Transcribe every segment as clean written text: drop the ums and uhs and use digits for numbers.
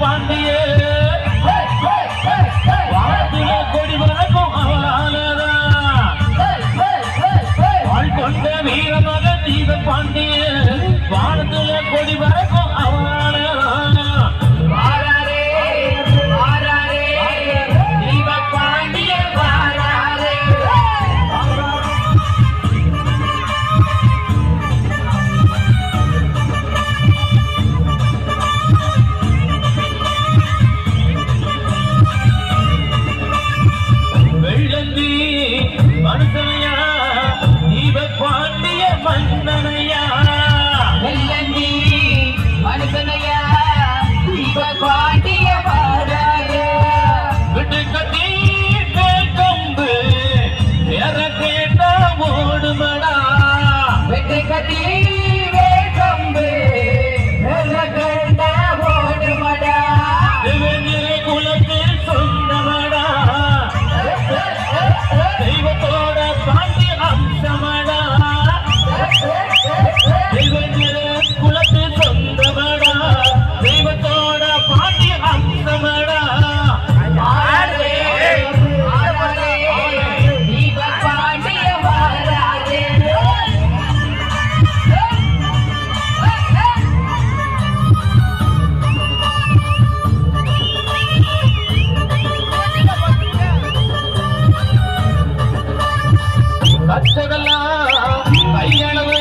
பாண்டிய வானத்துல கொடி பறக்கும் அவராலதான் வாழ் கொண்ட வீரமக தீப பாண்டிய வானத்துல கொடி பறக்கும் அவராலதான் மனுஷனையா தீப பாண்டிய மன்னனையா வெள்ளந்தி மனுஷனையா தீப பாண்டிய பாடாத விட்டு கட்டி கம்பு வேற கேட்டா ஓடுமடா வெட்டு கட்டி கம்பு வேற கேட்டா ஓடுமடா குலத்தில் சொந்தமடா தெய்வத்தோட பாண்டி அம்சமடா குலத்தில் சொந்தமடா தெய்வத்தோட பாண்டி அம்சமடா தீப பாண்டிய பாடாதே கச்சதெல்லாம் கையளவு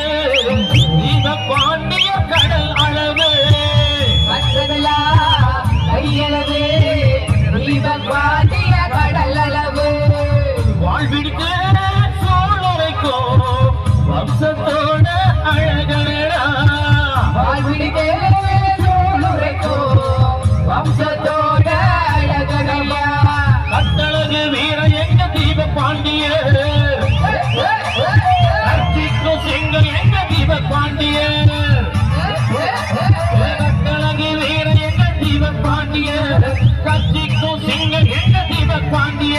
தீப பாண்டிய கடல் அளவு கச்சதெல்லாம் கையளவு தீப பாண்டிய கடல் அளவு வாழ்விடுக்க சோழரைக்கும் வம்சத்தோட அழகனடா வாழ்விடுக்கே சூளுரைக்கோ வம்சத்தோட அழகனையா கட்டழகு வீர எங்க தீப பாண்டிய கட்சிக்கும் சிங்கம் எங்க தீப பாண்டிய கட்டழகு வீர எங்க தீப பாண்டிய கட்சிக்கும் சிங்கம் எங்க தீப பாண்டிய